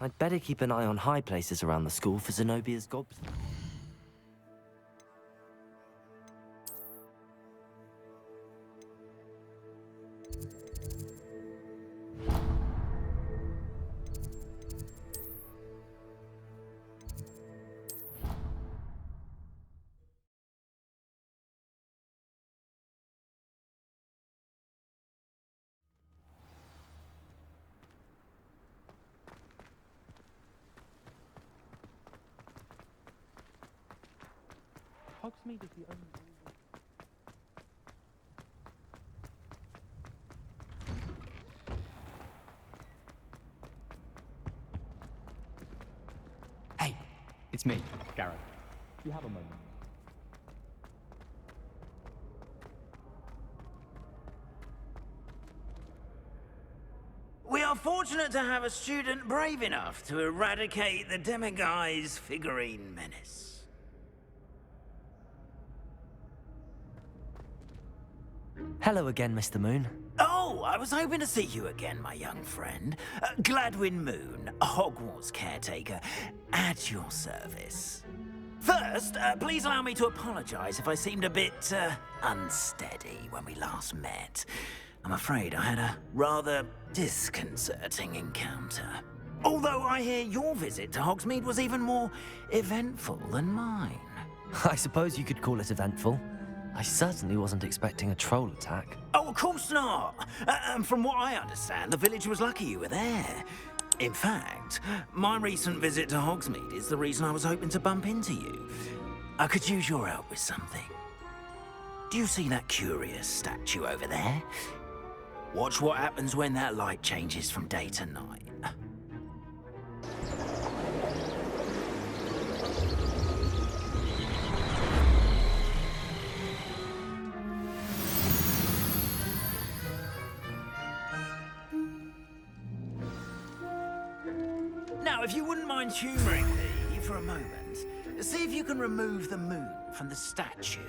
I'd better keep an eye on high places around the school for Zenobia's gobs. Hogsmeade is the only... Hey, it's me, Garrett. Do you have a moment? We are fortunate to have a student brave enough to eradicate the Demiguise figurine menace. Hello again, Mr. Moon. Oh, I was hoping to see you again, my young friend. Gladwin Moon, Hogwarts caretaker, at your service. First, please allow me to apologize if I seemed a bit, unsteady when we last met. I'm afraid I had a rather disconcerting encounter. Although I hear your visit to Hogsmeade was even more eventful than mine. I suppose you could call it eventful. I certainly wasn't expecting a troll attack. Oh, of course not. And from what I understand, the village was lucky you were there. In fact, my recent visit to Hogsmeade is the reason I was hoping to bump into you. I could use your help with something. Do you see that curious statue over there? Watch what happens when that light changes from day to night. Now, if you wouldn't mind humouring me for a moment, see if you can remove the moon from the statue.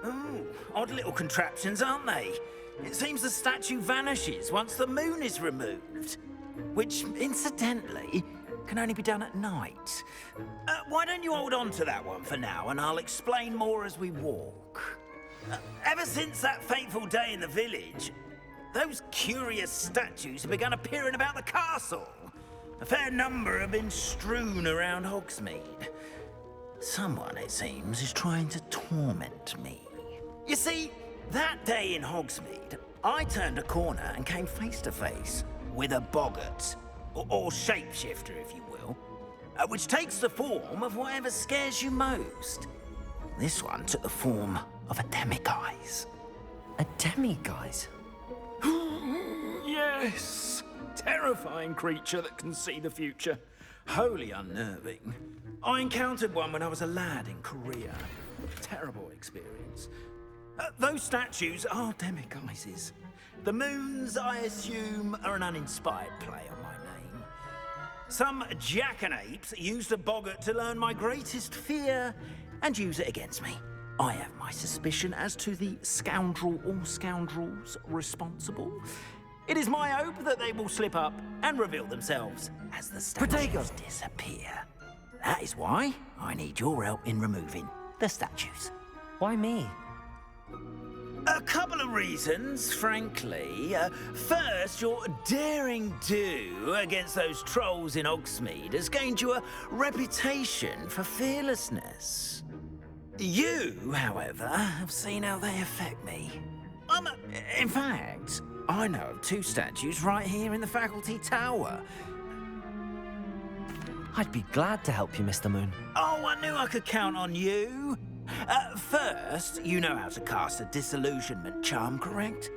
Ooh, odd little contraptions, aren't they? It seems the statue vanishes once the moon is removed. Which, incidentally, can only be done at night. Why don't you hold on to that one for now, and I'll explain more as we walk. Ever since that fateful day in the village, those curious statues have begun appearing about the castle. A fair number have been strewn around Hogsmeade. Someone, it seems, is trying to torment me. You see, that day in Hogsmeade, I turned a corner and came face to face with a boggart, or shapeshifter, if you will, which takes the form of whatever scares you most. This one took the form of a demiguise. A demiguise? Yes! Terrifying creature that can see the future. Wholly unnerving. I encountered one when I was a lad in Korea. Terrible experience. Those statues are demiguises. The moons, I assume, are an uninspired play on my name. Some jackanapes used a boggart to learn my greatest fear and use it against me. I have my suspicion as to the scoundrel or scoundrels responsible. It is my hope that they will slip up and reveal themselves as the statues disappear. That is why I need your help in removing the statues. Why me? A couple of reasons, frankly. First, your daring do against those trolls in Hogsmeade has gained you a reputation for fearlessness. You, however, have seen how they affect me. In fact, I know of two statues right here in the faculty tower. I'd be glad to help you, Mr. Moon. Oh, I knew I could count on you. First, you know how to cast a disillusionment charm, correct?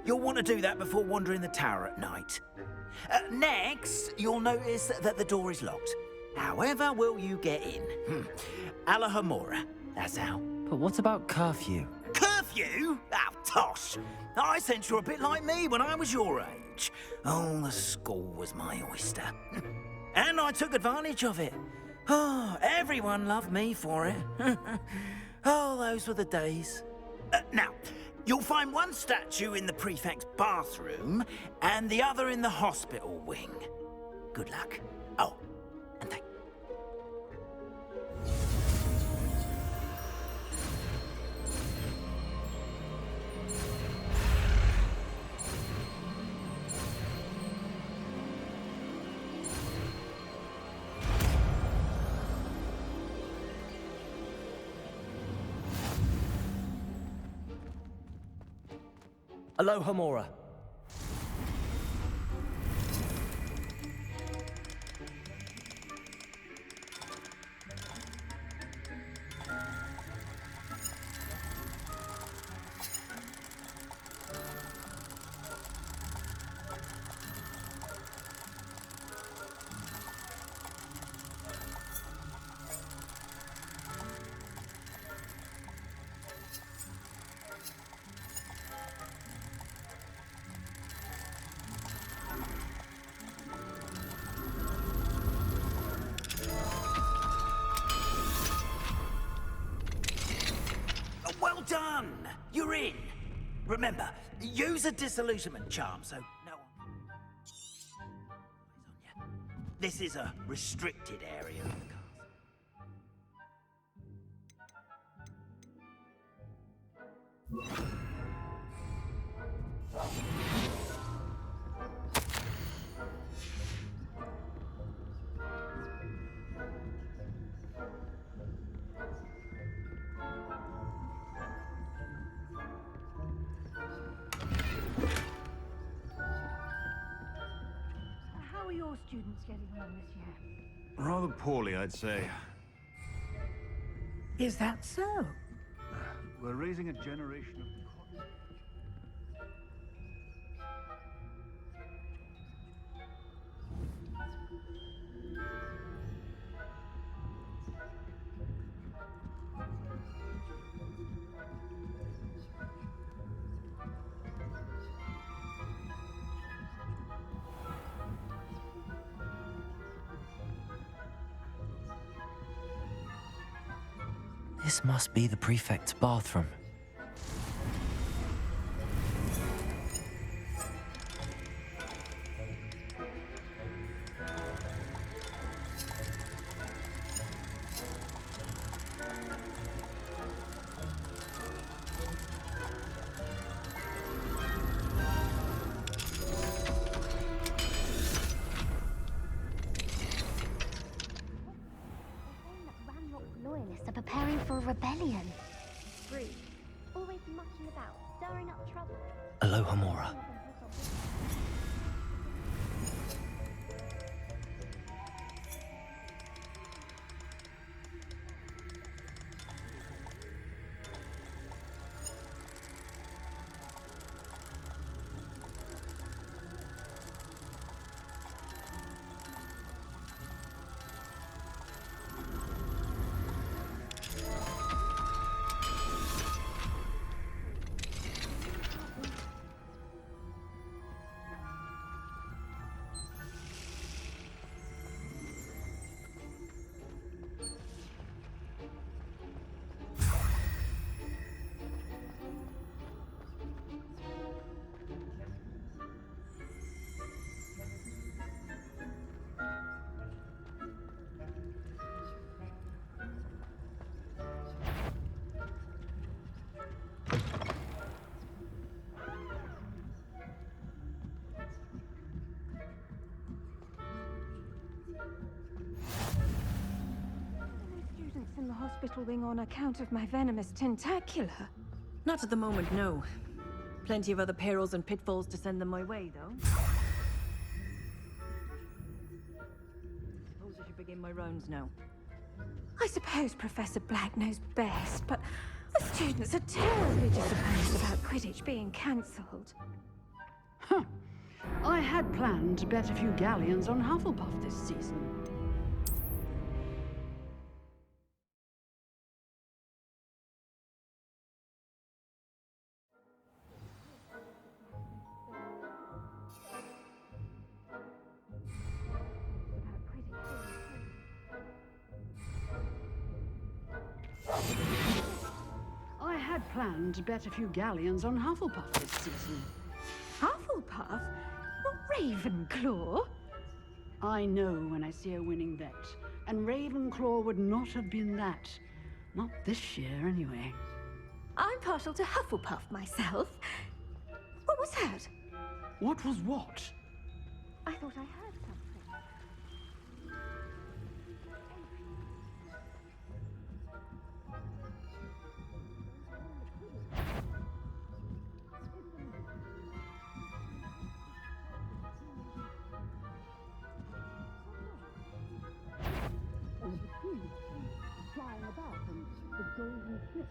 You'll want to do that before wandering the tower at night. Next, you'll notice that the door is locked. However will you get in? Alahamora, that's how. But what about curfew? Curfew? Oh, tosh. I sense you're a bit like me when I was your age. Oh, the school was my oyster. And I took advantage of it. Oh, everyone loved me for it. Oh, those were the days. Now, you'll find one statue in the prefect's bathroom and the other in the hospital wing. Good luck. Oh, and thank... Aloha Mora. Well done! You're in! Remember, use a disillusionment charm so no one... plays on you. This is a restricted area of the castle. How are your students getting on this year? Rather poorly, I'd say. Is that so? We're raising a generation of... This must be the prefect's bathroom. Loyalists are preparing for a rebellion. Rude. Always mucking about, stirring up trouble. Aloha Mora. Students in the hospital wing on account of my venomous tentacula. Not at the moment, no. Plenty of other perils and pitfalls to send them my way, though. Suppose I should begin my rounds now. I suppose Professor Black knows best, but the students are terribly disappointed about Quidditch being cancelled. I had planned to bet a few galleons on Hufflepuff this season. I had planned to bet a few galleons on Hufflepuff this season. Hufflepuff? Not Ravenclaw? I know when I see a winning bet. And Ravenclaw would not have been that. Not this year, anyway. I'm partial to Hufflepuff myself. What was that? What was what? I thought I heard something. Flying about and the golden crisp.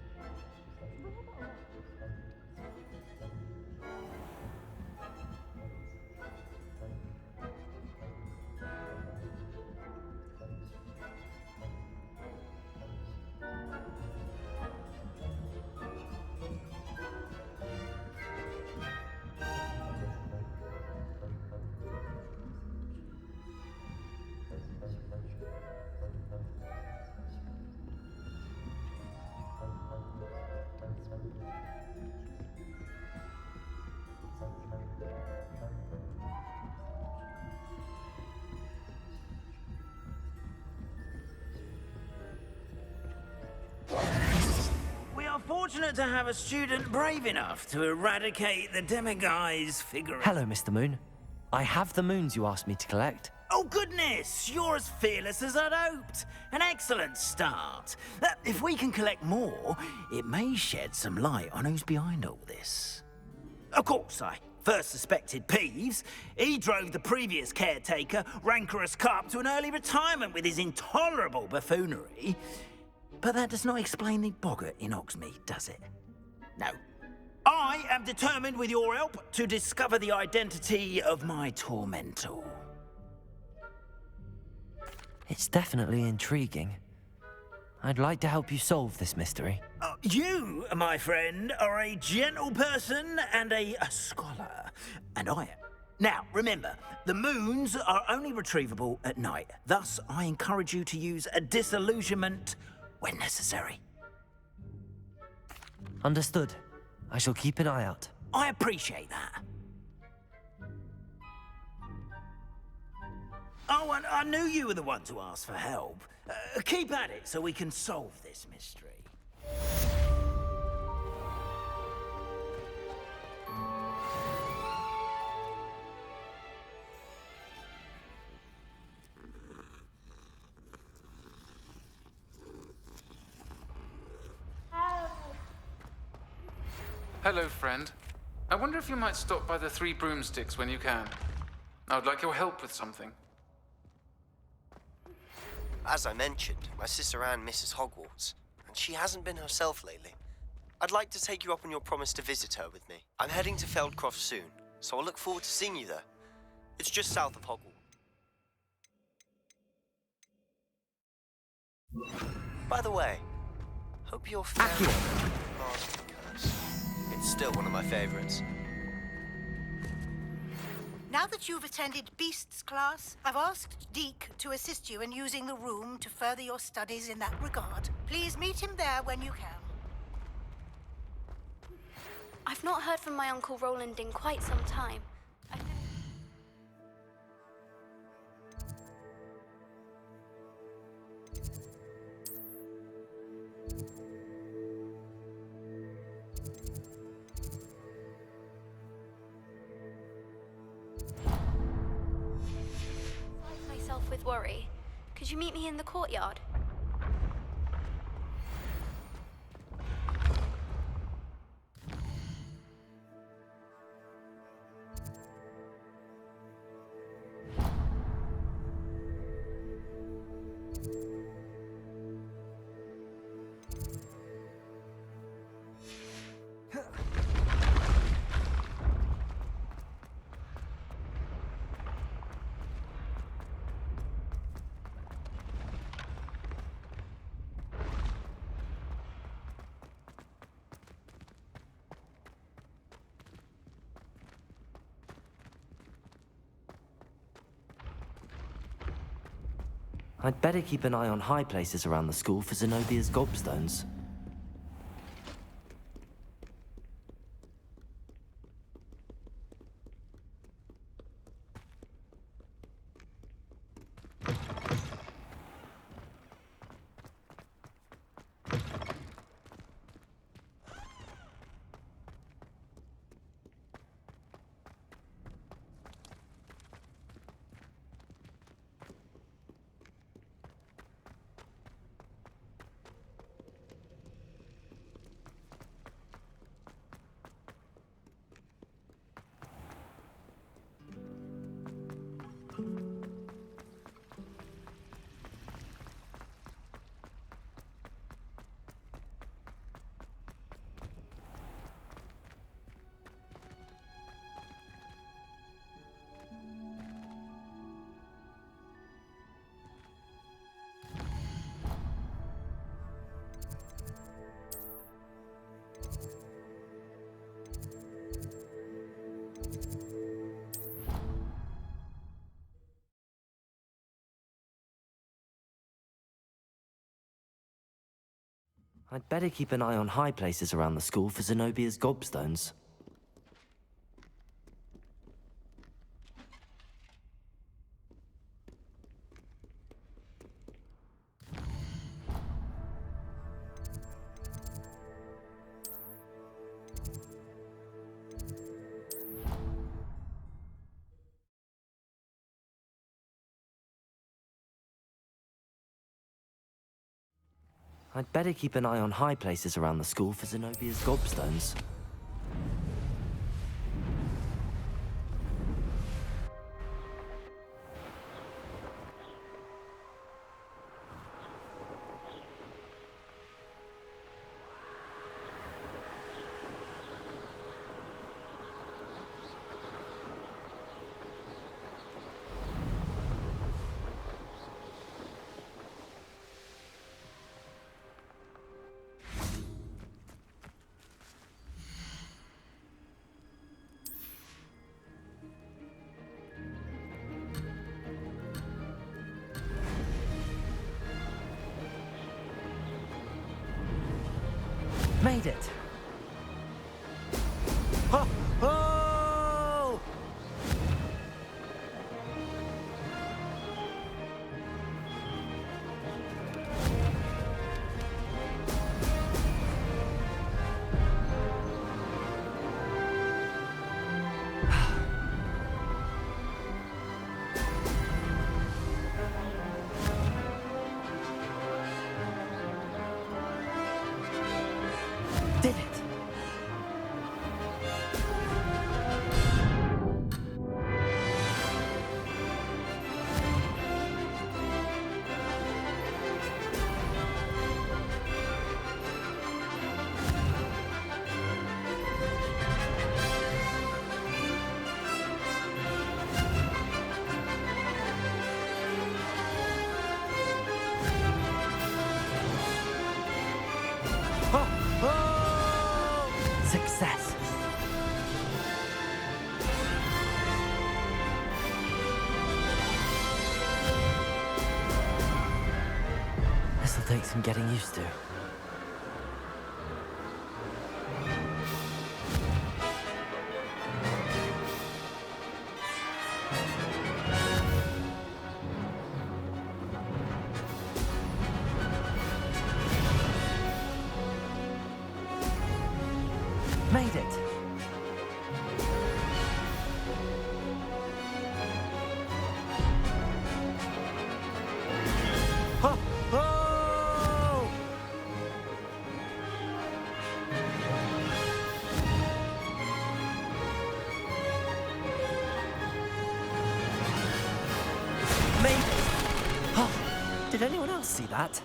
We are fortunate to have a student brave enough to eradicate the Demiguise figure. Hello, Mr. Moon. I have the moons you asked me to collect. Oh, goodness! You're as fearless as I'd hoped. An excellent start. If we can collect more, it may shed some light on who's behind all this. Of course, I first suspected Peeves. He drove the previous caretaker, Rancorous Carp, to an early retirement with his intolerable buffoonery. But that does not explain the boggart in Hogsmeade, does it? No. I am determined, with your help, to discover the identity of my tormentor. It's definitely intriguing. I'd like to help you solve this mystery. You, my friend, are a gentle person and a scholar. And I am. Now, remember, the moons are only retrievable at night. Thus, I encourage you to use a disillusionment when necessary. Understood. I shall keep an eye out. I appreciate that. Oh, and I knew you were the one to ask for help. Keep at it so we can solve this mystery. Hello, friend. I wonder if you might stop by the Three Broomsticks when you can. I would like your help with something. As I mentioned, my sister Anne misses Hogwarts, and she hasn't been herself lately. I'd like to take you up on your promise to visit her with me. I'm heading to Feldcroft soon, so I'll look forward to seeing you there. It's just south of Hogwarts. By the way, hope you're fairly... It's still one of my favorites. Now that you've attended Beasts class, I've asked Deke to assist you in using the room to further your studies in that regard. Please meet him there when you can. I've not heard from my Uncle Roland in quite some time. With worry. Could you meet me in the courtyard? I'd better keep an eye on high places around the school for Zenobia's gobstones. I'd better keep an eye on high places around the school for Zenobia's gobstones. I'd better keep an eye on high places around the school for Zenobia's gobstones. Made it! Ho! Ho! Did it! Ho! Ho! Success! This'll take some getting used to. Made it! Ho! Ho! Made it! Oh, did anyone else see that?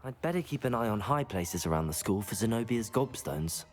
I'd better keep an eye on high places around the school for Zenobia's gobstones.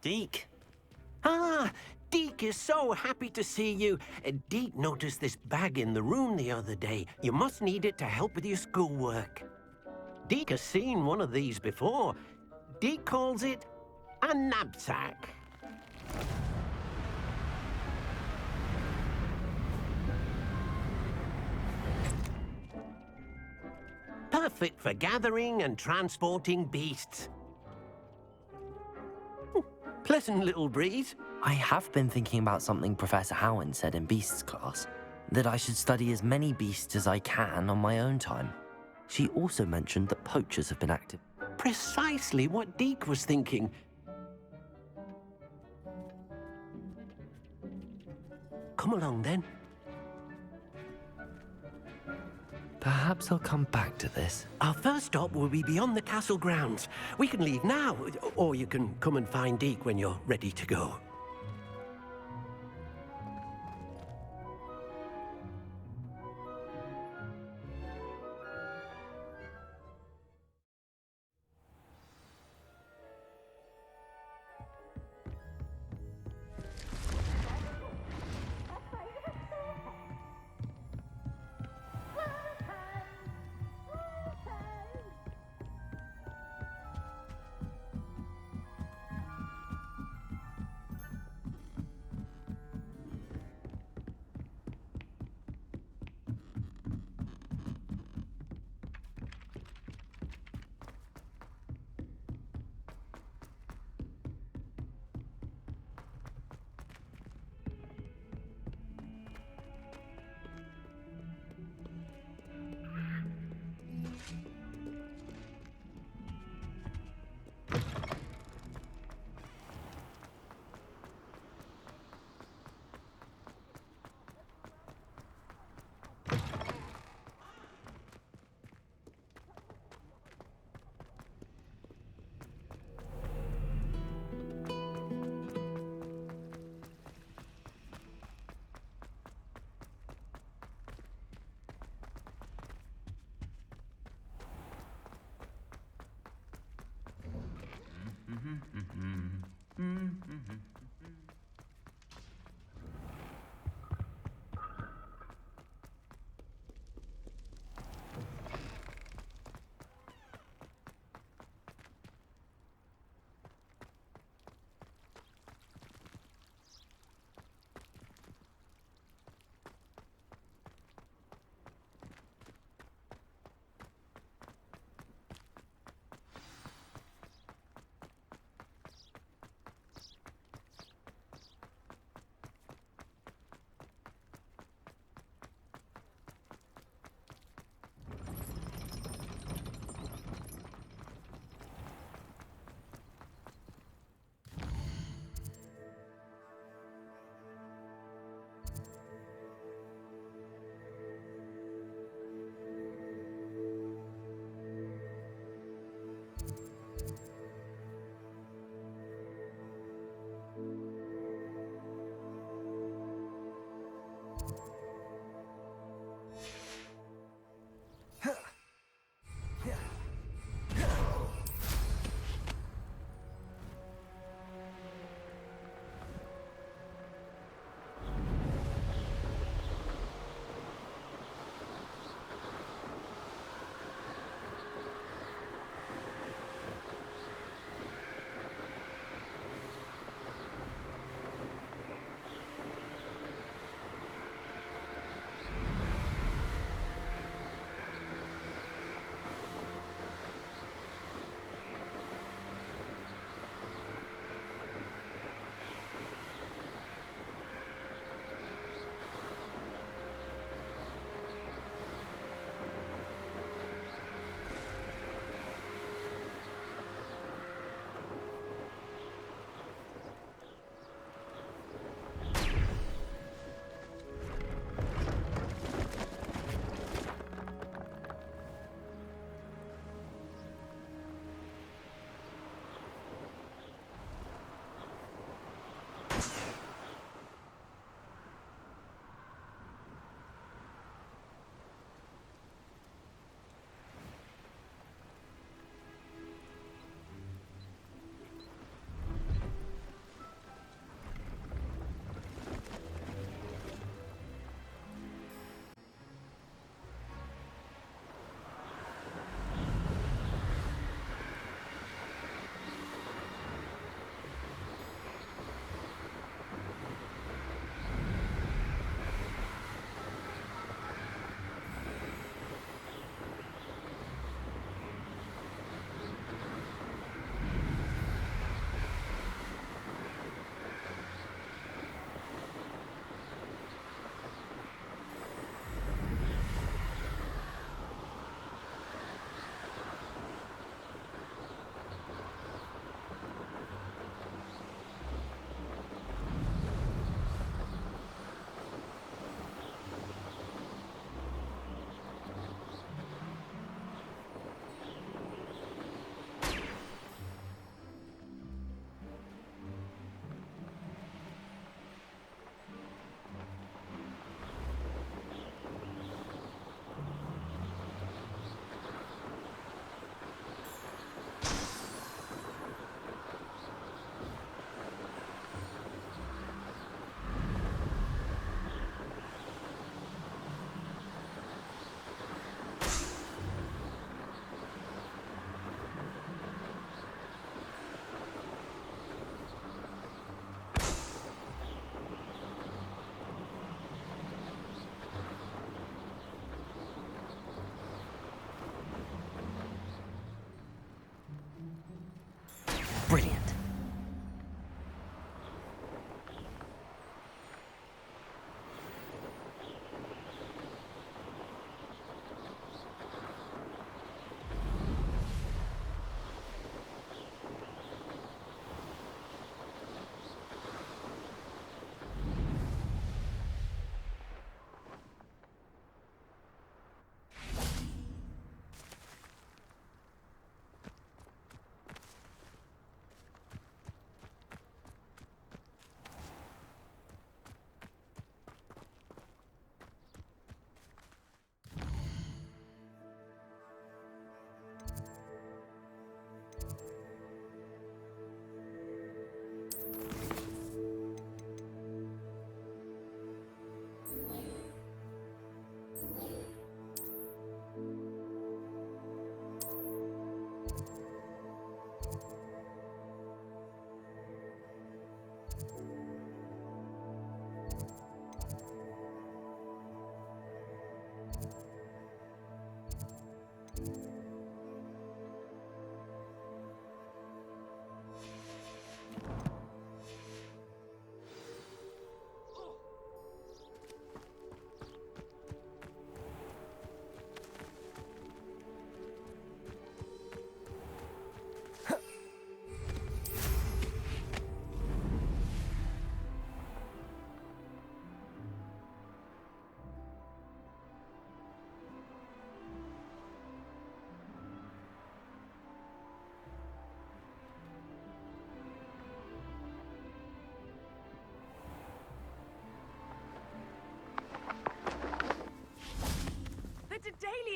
Deke. Ah, Deke is so happy to see you. Deke noticed this bag in the room the other day. You must need it to help with your schoolwork. Deke has seen one of these before. Deke calls it a knapsack. Perfect for gathering and transporting beasts. Pleasant little breeze. I have been thinking about something Professor Howard said in Beasts class, that I should study as many beasts as I can on my own time. She also mentioned that poachers have been active. Precisely what Deke was thinking. Come along, then. Perhaps I'll come back to this. Our first stop will be beyond the castle grounds. We can leave now, or you can come and find Deke when you're ready to go.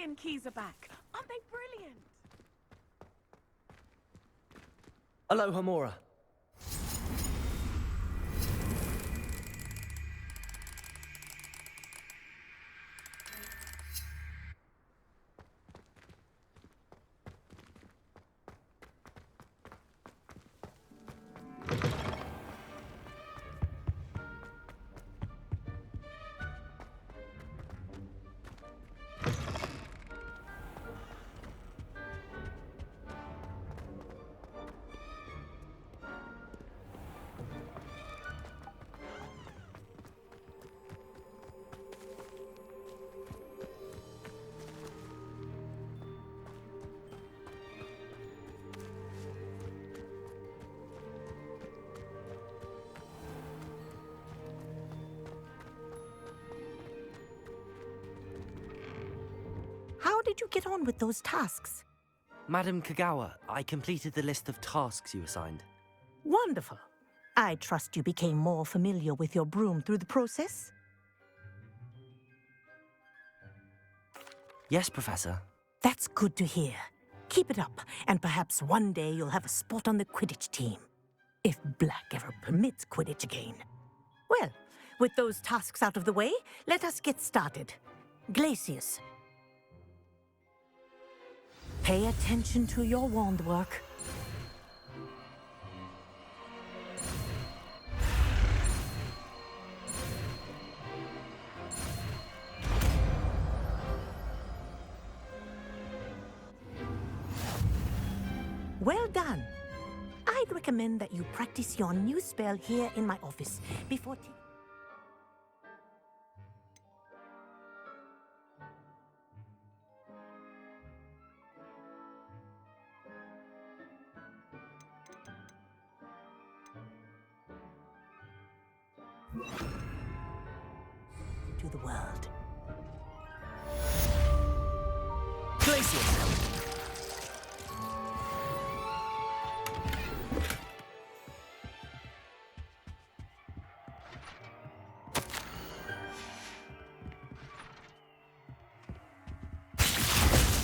Alien keys are back. Aren't they brilliant? Aloha, Mora. How did you get on with those tasks? Madam Kagawa, I completed the list of tasks you assigned. Wonderful. I trust you became more familiar with your broom through the process? Yes, Professor. That's good to hear. Keep it up, and perhaps one day you'll have a spot on the Quidditch team. If Black ever permits Quidditch again. Well, with those tasks out of the way, let us get started. Glacius. Pay attention to your wand work. Well done. I'd recommend that you practice your new spell here in my office before to the world. Glacius!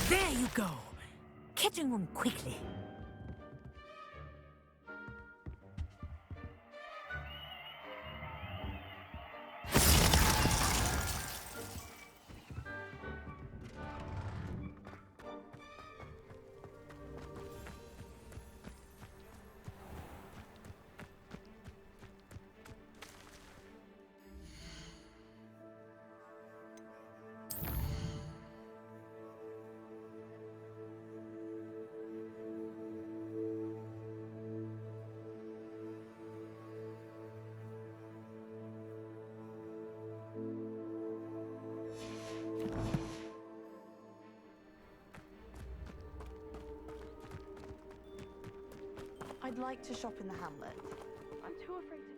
There you go. Catching on quickly. I'd like to shop in the hamlet. I'm too afraid to...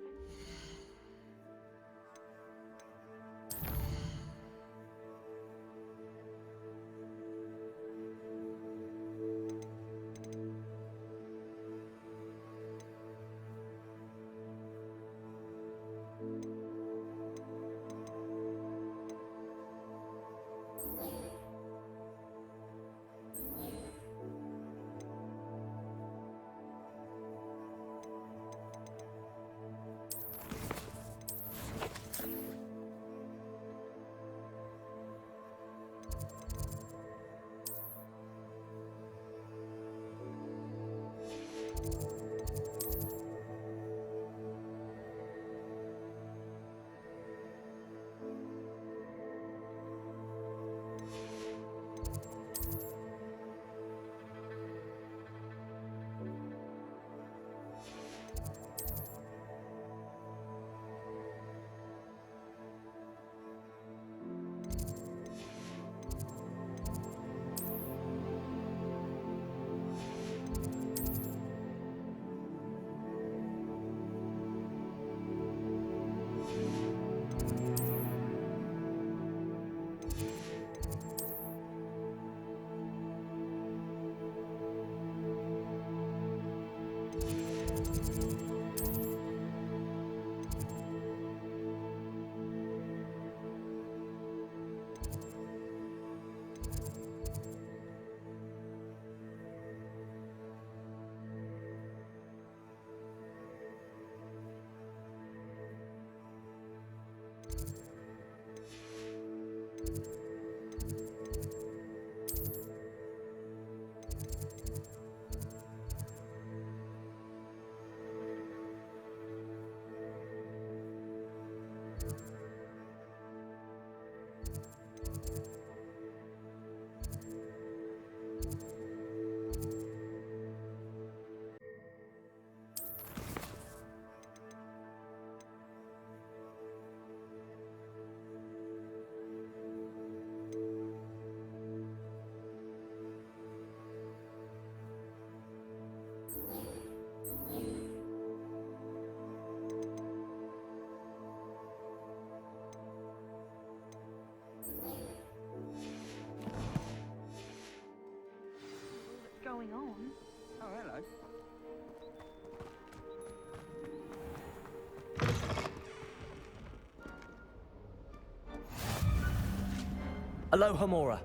Aloha Mora.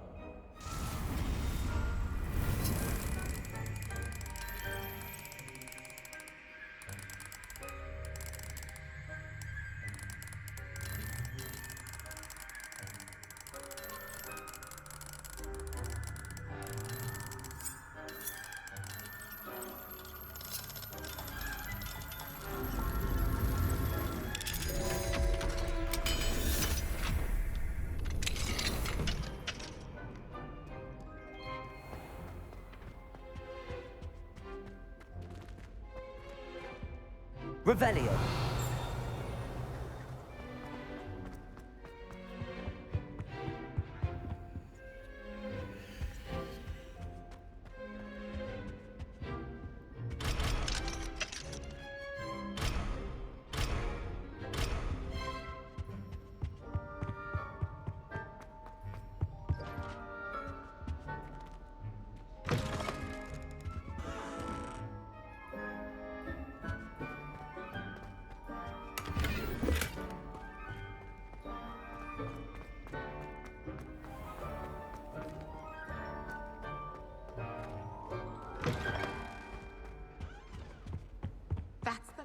Revelio. That's the...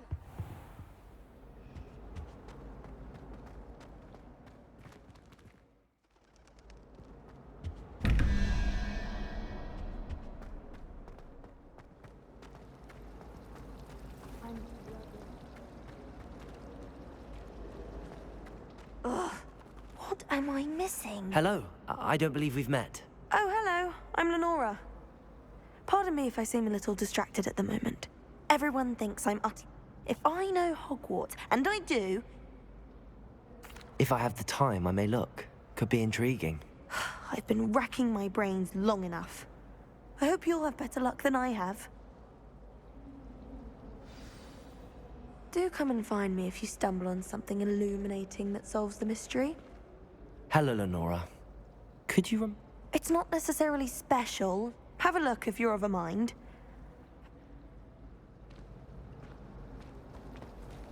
Ugh. What am I missing? Hello. I don't believe we've met. Oh, hello. I'm Lenora. Pardon me if I seem a little distracted at the moment. Everyone thinks I'm If I know Hogwarts, and I do... If I have the time, I may look. Could be intriguing. I've been racking my brains long enough. I hope you'll have better luck than I have. Do come and find me if you stumble on something illuminating that solves the mystery. Hello, Lenora. Could you It's not necessarily special. Have a look if you're of a mind.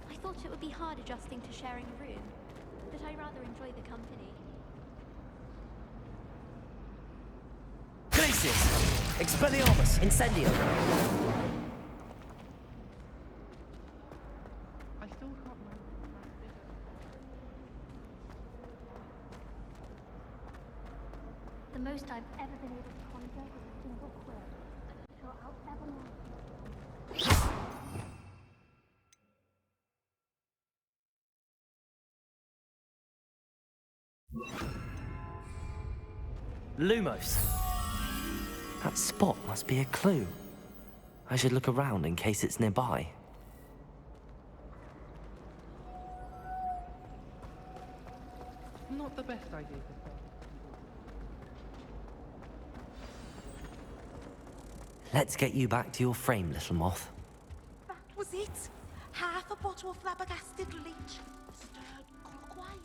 I thought it would be hard adjusting to sharing a room, but I rather enjoy the company. Glacius! Expelliarmus! Incendio! I still can't remember. The most I've ever been able to conjure is a single quill. I'm sure I'll ever know. Lumos. That spot must be a clue. I should look around in case it's nearby. Not the best idea to start. Let's get you back to your frame, little moth. That was it. Half a bottle of flabbergasted leech, stirred clockwise.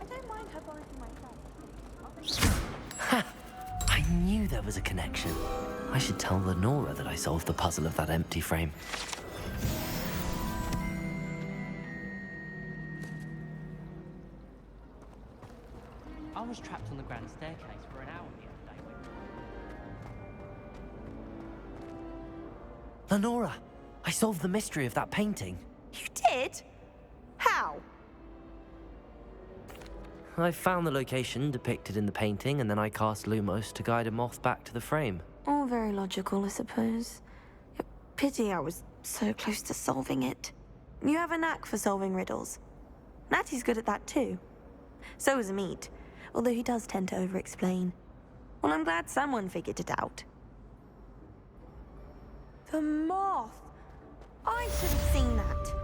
I don't mind her biting myself. Ha! I knew there was a connection. I should tell Lenora that I solved the puzzle of that empty frame. I was trapped on the grand staircase for an hour the other day. Lenora, I solved the mystery of that painting. You did? How? I found the location depicted in the painting, and then I cast Lumos to guide a moth back to the frame. All very logical, I suppose. Pity I was so close to solving it. You have a knack for solving riddles. Natty's good at that too. So is Amit, although he does tend to over-explain. Well, I'm glad someone figured it out. The moth! I should have seen that.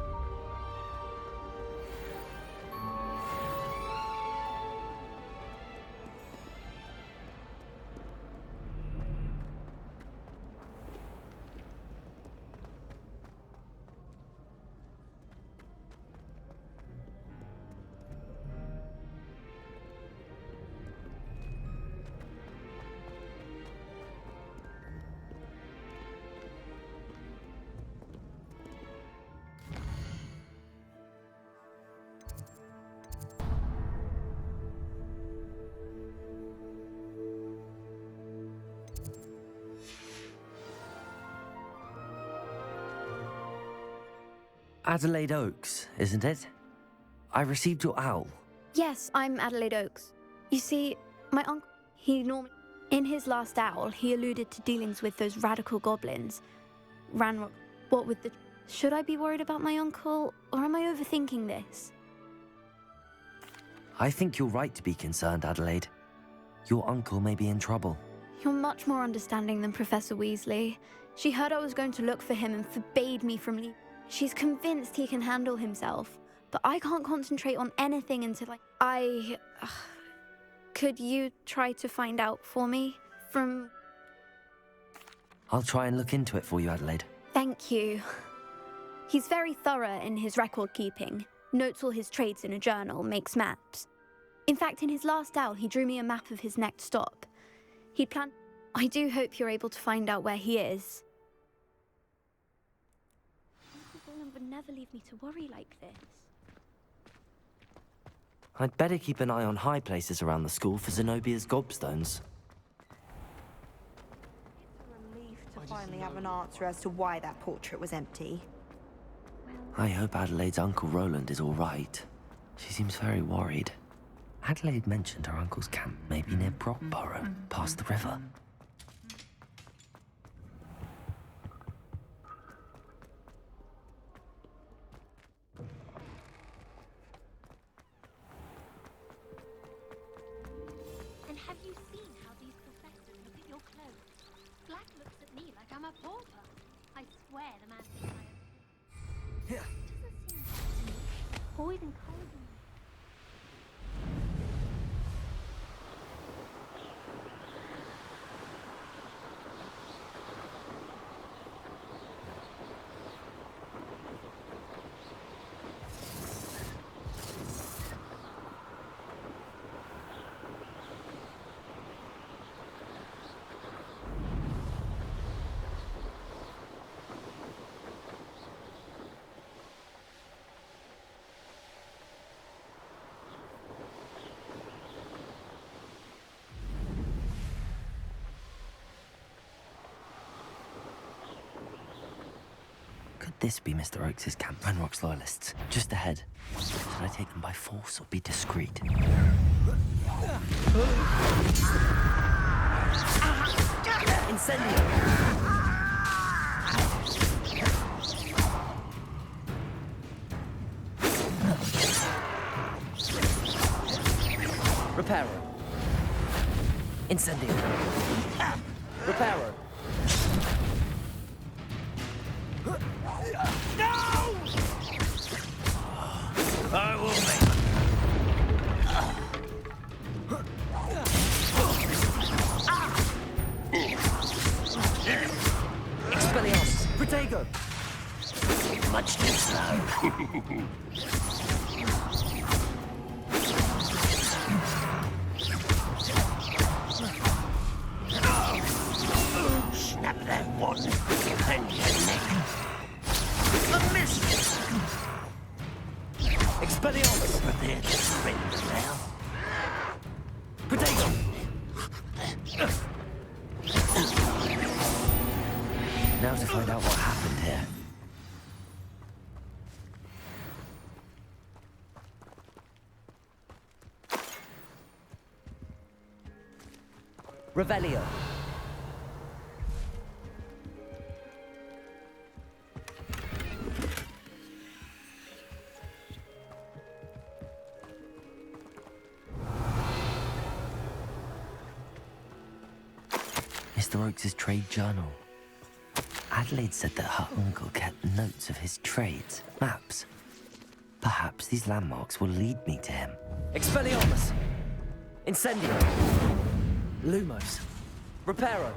Adelaide Oaks, isn't it? I received your owl. Yes, I'm Adelaide Oaks. You see, my uncle, in his last owl, he alluded to dealings with those radical goblins. Ranrock, what with the... Should I be worried about my uncle, or am I overthinking this? I think you're right to be concerned, Adelaide. Your uncle may be in trouble. You're much more understanding than Professor Weasley. She heard I was going to look for him and forbade me from leaving. She's convinced he can handle himself, but I can't concentrate on anything until Could you try to find out for me from... I'll try and look into it for you, Adelaide. Thank you. He's very thorough in his record keeping, notes all his trades in a journal, makes maps. In fact, in his last owl, he drew me a map of his next stop. He'd planned... I do hope you're able to find out where he is. Uncle Gollum would never leave me to worry like this. I'd better keep an eye on high places around the school for Zenobia's gobstones. It's a relief to finally have an answer as to why that portrait was empty. I hope Adelaide's Uncle Roland is all right. She seems very worried. Adelaide mentioned her uncle's camp may be near Brockborough, past the river. And have you seen how these professors look at your clothes? Black looks at me like I'm a pauper. I swear the man thinks I am. It doesn't seem right to me. Or even encouraging me. Could this be Mr. Oakes' camp, Ranrock's loyalists? Just ahead. Should I take them by force or be discreet? Incendio! Reparo. Incendio. Reparo. No! I will make... Expelliarmus! Protego! Much too slow. Snap that one, and your neck. A miss! Expelliarmus! Prepare to surrender now. Protego! Now to find out what happened here. Revelio. Mr. Oakes' trade journal. Adelaide said that her uncle kept notes of his trades, maps. Perhaps these landmarks will lead me to him. Expelliarmus! Incendio! Lumos! Reparo!